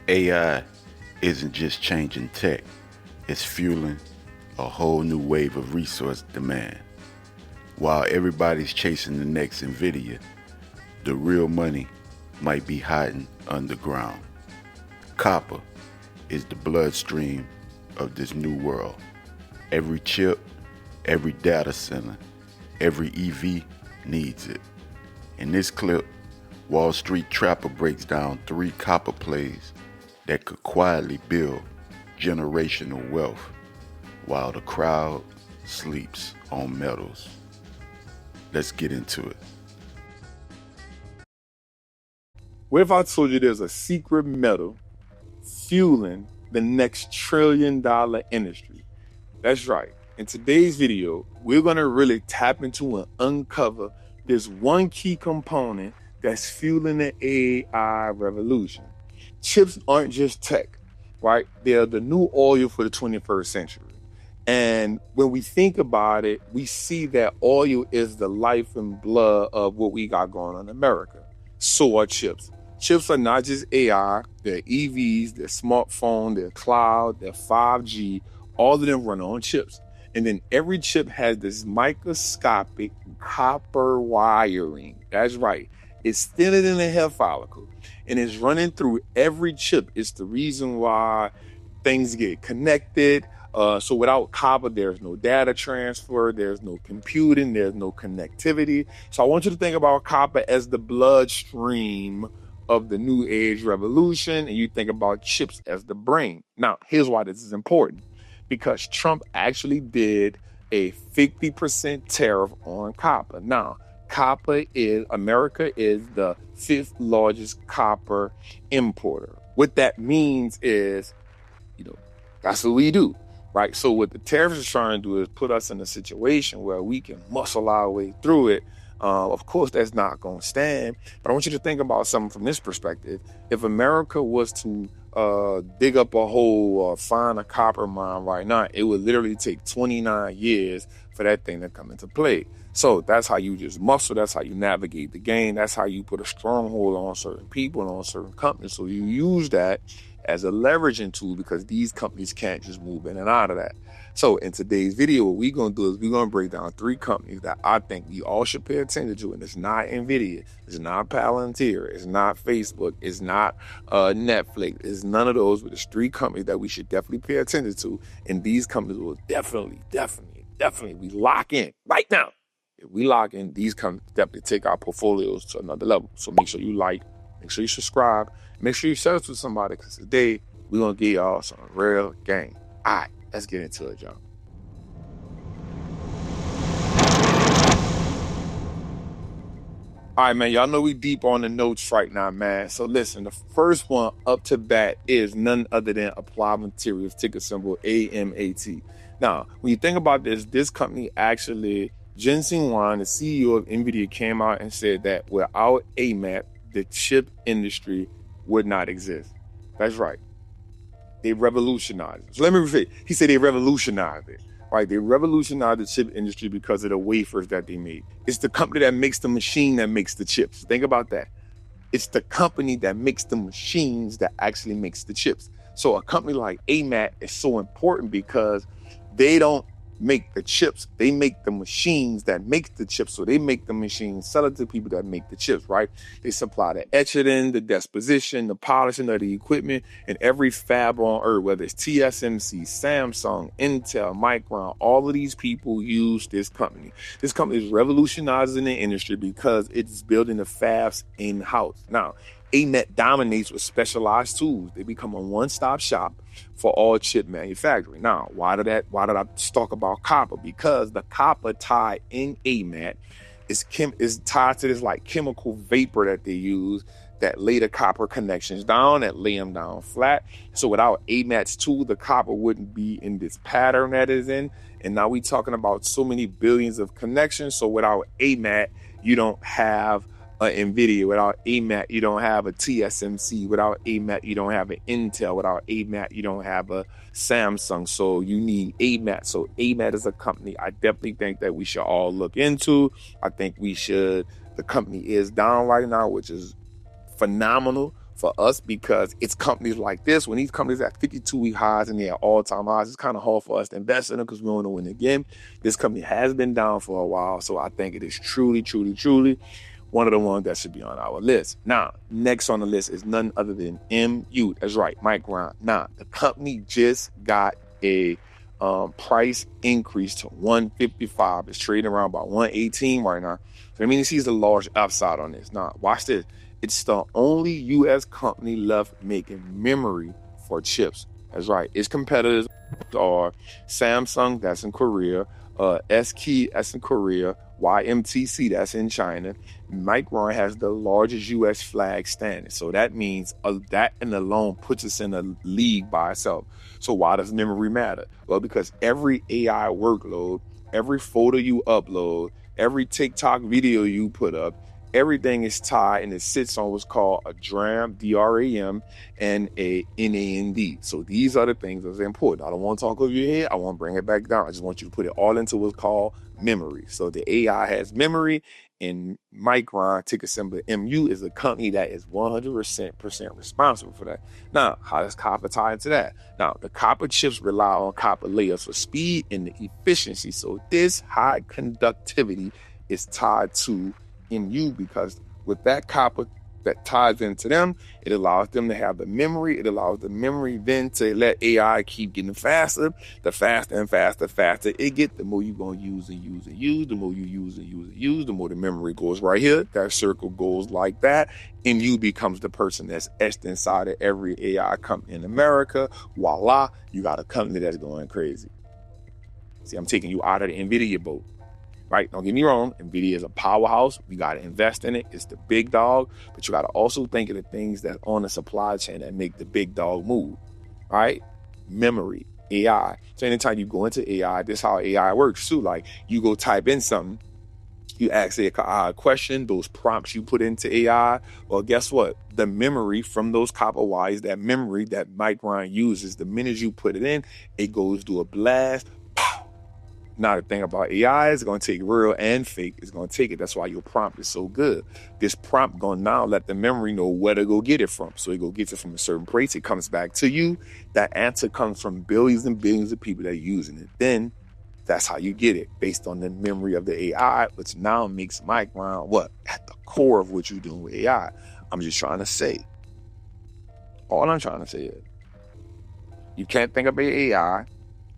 AI isn't just changing tech, it's fueling a whole new wave of resource demand. While everybody's chasing the next NVIDIA, the real money might be hiding underground. Copper is the bloodstream of this new world. Every chip, every data center, every EV needs it. In this clip, Wall Street Trapper breaks down 3 copper plays that could quietly build generational wealth while the crowd sleeps on metals. Let's get into it. What if I told you there's a secret metal fueling the next $1 trillion industry? That's right. In today's video, we're going to really tap into and uncover this one key component that's fueling the AI revolution. Chips aren't just tech, right? They're the new oil for the 21st century. And when we think about it, we see that oil is the life and blood of what we got going on in America. So are chips. Chips are not just AI, they're EVs, they're smartphone, they're cloud, they're 5G, all of them run on chips. And then every chip has this microscopic copper wiring. That's right. It's thinner than a hair follicle and it's running through every chip. It's the reason why things get connected. So without copper, there's no data transfer, there's no computing, there's no connectivity. So I want you to think about copper as the bloodstream of the new age revolution, and you think about chips as the brain. Now, here's why this is important. Because Trump actually did a 50% tariff on copper. Now, America is the 5th largest copper importer. What that means is, that's what we do, right? So what the tariffs are trying to do is put us in a situation where we can muscle our way through it. Of course, that's not going to stand. But I want you to think about something from this perspective. If America was to dig up a hole or find a copper mine right now, it would literally take 29 years for that thing to come into play. So that's how you just muscle. That's how you navigate the game. That's how you put a stronghold on certain people and on certain companies. So you use that as a leveraging tool because these companies can't just move in and out of that. So in today's video, what we're going to do is we're going to break down 3 companies that I think we all should pay attention to. And it's not NVIDIA. It's not Palantir. It's not Facebook. It's not Netflix. It's none of those. But it's 3 companies that we should definitely pay attention to. And these companies will definitely we lock in right now. If we lock in, these companies definitely take our portfolios to another level. So make sure you like, make sure you subscribe, make sure you share it with somebody because today we're going to give y'all some real game. All right, let's get into it, y'all. All right, man, y'all know we deep on the notes right now, man. So listen, the first one up to bat is none other than Applied Materials, ticker symbol AMAT. Now, when you think about this company actually, Jensen Huang, the CEO of NVIDIA, came out and said that without AMAT, the chip industry would not exist. That's right. They revolutionized it. So let me rephrase. He said they revolutionized it. Right? They revolutionized the chip industry because of the wafers that they made. It's the company that makes the machine that makes the chips. Think about that. It's the company that makes the machines that actually makes the chips. So a company like AMAT is so important because they don't make the chips. They make the machines that make the chips. So they make the machines, sell it to people that make the chips, right? They supply the etching, the deposition, the polishing of the equipment, and every fab on earth, whether it's TSMC, Samsung, Intel, Micron, all of these people use this company. This company is revolutionizing the industry because it's building the fabs in-house. Now, AMAT dominates with specialized tools. They become a one-stop shop for all chip manufacturing. Now, why did I talk about copper? Because the copper tied in AMAT is tied to this like chemical vapor that they use that lay the copper connections down, that lay them down flat. So without AMAT's tool, the copper wouldn't be in this pattern that is in. And now we're talking about so many billions of connections. So without AMAT, you don't have NVIDIA. Without AMAT, you don't have a TSMC. Without AMAT, you don't have an Intel. Without AMAT, you don't have a Samsung. So you need AMAT. So AMAT is a company I definitely think that we should all look into. I think we should. The company is down right now, which is phenomenal for us because it's companies like this. When these companies at 52-week highs and they're at all-time highs, it's kind of hard for us to invest in them because we don't know when again. This company has been down for a while, so I think it is truly, truly, truly one of the ones that should be on our list. Now, next on the list is none other than MU. That's right, Micron. Now, the company just got a price increase to 155. It's trading around about 118 right now. So I mean, it sees a large upside on this. Now, watch this. It's the only U.S. company left making memory for chips. That's right. Its competitors are Samsung, that's in Korea, SK, that's in Korea, YMTC, that's in China. Micron has the largest U.S. flag standing. So that means that and alone puts us in a league by itself. So why does memory matter? Well, because every AI workload, every photo you upload, every TikTok video you put up, everything is tied and it sits on what's called a DRAM, DRAM, and a NAND. So these are the things that are important. I don't want to talk over your head. I want to bring it back down. I just want you to put it all into what's called memory. So the AI has memory, and Micron, ticker symbol MU, is a company that is 100% responsible for that. Now, how does copper tie into that? Now, the copper chips rely on copper layers for speed and the efficiency. So this high conductivity is tied to MU because with that copper that ties into them, it allows them to have the memory. It allows the memory then to let AI keep getting faster. The faster and faster it gets, the more you're going to use and use and use. The more you use and use and use, the more the memory goes right here. That circle goes like that. And you becomes the person that's etched inside of every AI company in America. Voila, you got a company that's going crazy. See, I'm taking you out of the NVIDIA boat. Right? Don't get me wrong. NVIDIA is a powerhouse. We got to invest in it. It's the big dog. But you got to also think of the things that on the supply chain that make the big dog move. Right? Memory, AI. So anytime you go into AI, this is how AI works too. Like you go type in something, you ask it a question, those prompts you put into AI. Well, guess what? The memory from those copper wires, that memory that Micron uses, the minute you put it in, it goes through a blast. Now, the thing about AI is going to take real and fake. It's going to take it. That's why your prompt is so good. This prompt going to now let the memory know where to go get it from. So it go get it from a certain place. It comes back to you. That answer comes from billions and billions of people that are using it. Then that's how you get it based on the memory of the AI, which now makes Micron what? At the core of what you're doing with AI. I'm just trying to say. All I'm trying to say is you can't think about AI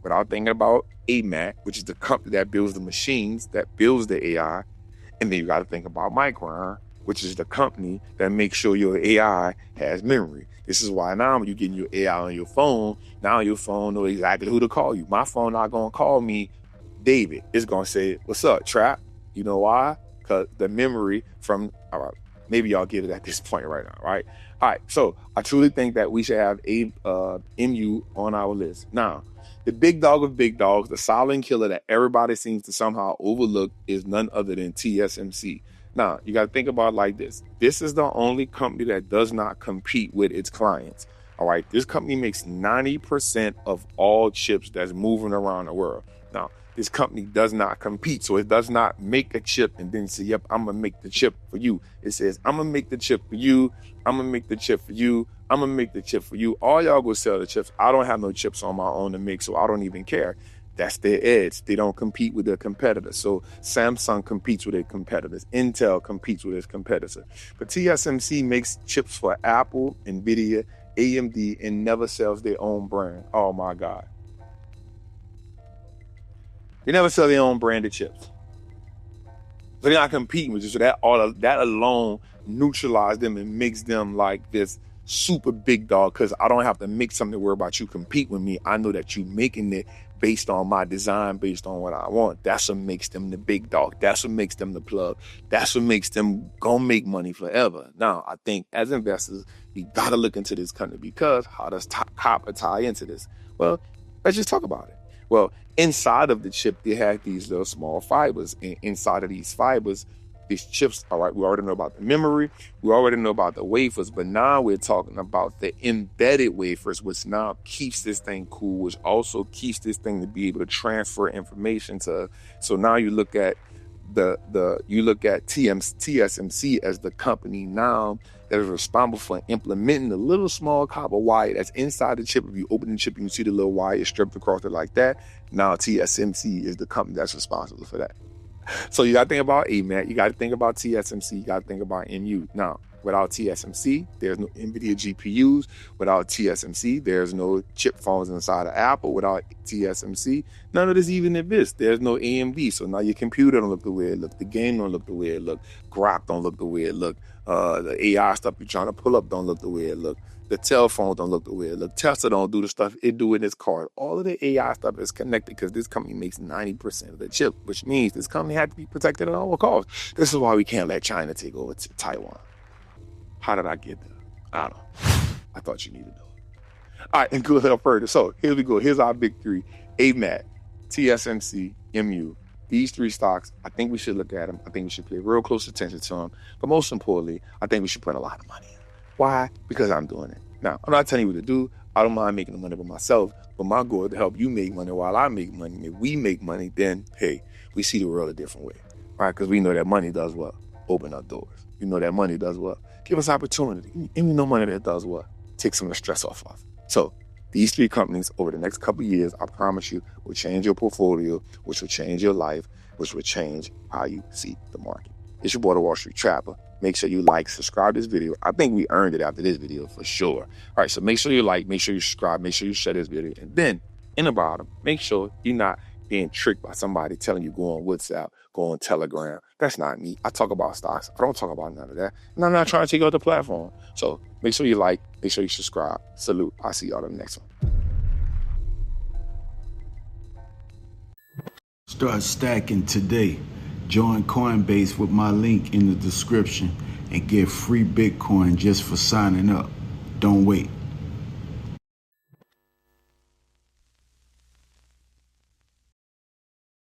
without thinking about AMAC, which is the company that builds the machines, that builds the AI. And then you got to think about Micron, which is the company that makes sure your AI has memory. This is why now when you're getting your AI on your phone, now your phone knows exactly who to call you. My phone not going to call me David. It's going to say, what's up, Trap? You know why? Because the memory from, all right, maybe y'all get it at this point right now, right? All right, so I truly think that we should have a MU on our list. Now, the big dog of big dogs, the silent killer that everybody seems to somehow overlook is none other than TSMC. Now, you got to think about it like this. This is the only company that does not compete with its clients. All right, this company makes 90% of all chips that's moving around the world. Now, this company does not compete. So it does not make a chip and then say, yep, I'm going to make the chip for you. It says, I'm going to make the chip for you. I'm going to make the chip for you. I'm going to make the chip for you. All y'all go sell the chips. I don't have no chips on my own to make, so I don't even care. That's their edge. They don't compete with their competitors. So Samsung competes with their competitors. Intel competes with its competitors. But TSMC makes chips for Apple, NVIDIA, AMD, and never sells their own brand. Oh, my God. They never sell their own branded chips. So they're not competing with you. So that alone neutralizes them and makes them like this super big dog, because I don't have to make something to worry about you compete with me. I know that you making it based on my design, based on what I want. That's what makes them the big dog. That's what makes them the plug. That's what makes them gonna make money forever. Now, I think as investors, we gotta look into this company because how does copper tie into this? Well, let's just talk about it. Well, inside of the chip, they have these little small fibers. And inside of these fibers, these chips, all right, we already know about the memory. We already know about the wafers. But now we're talking about the embedded wafers, which now keeps this thing cool, which also keeps this thing to be able to transfer information to. So now you look at TSMC as the company now that is responsible for implementing the little small copper wire that's inside the chip. If you open the chip, you can see the little wire stripped across it like that. Now TSMC is the company that's responsible for that. So you got to think about AMAT, you got to think about TSMC, you got to think about MU. Now, without TSMC, there's no NVIDIA GPUs. Without TSMC, there's no chip phones inside of Apple. Without TSMC, none of this even exists. There's no AMD. So now your computer don't look the way it look. The game don't look the way it look. Grok don't look the way it look. The AI stuff you're trying to pull up don't look the way it look. The telephone don't look the way it look. Tesla don't do the stuff it do in its car. All of the AI stuff is connected because this company makes 90% of the chip, which means this company had to be protected at all costs. This is why we can't let China take over to Taiwan. How did I get there? I don't know. I thought you needed to know. All right, and go a little further. So here we go. Here's our big three: AMAT, TSMC, MU. These three stocks, I think we should look at them. I think we should pay real close attention to them. But most importantly, I think we should put a lot of money in. Why? Because I'm doing it. Now, I'm not telling you what to do. I don't mind making the money by myself, but my goal is to help you make money while I make money. And if we make money, then, hey, we see the world a different way, right? Because we know that money does what? Open up doors. We know that money does what? Give us opportunity. And we know money that does what? Take some of the stress off of us. So these three companies over the next couple of years, I promise you, will change your portfolio, which will change your life, which will change how you see the market. It's your boy, the Wall Street Trapper. Make sure you like, subscribe to this video. I think we earned it after this video for sure. All right, so make sure you like, make sure you subscribe, make sure you share this video. And then in the bottom, make sure you're not being tricked by somebody telling you go on WhatsApp, go on Telegram. That's not me. I talk about stocks. I don't talk about none of that. And I'm not trying to take out the platform. So make sure you like, make sure you subscribe. Salute. I'll see y'all in the next one. Start stacking today. Join Coinbase with my link in the description and get free Bitcoin just for signing up. Don't wait.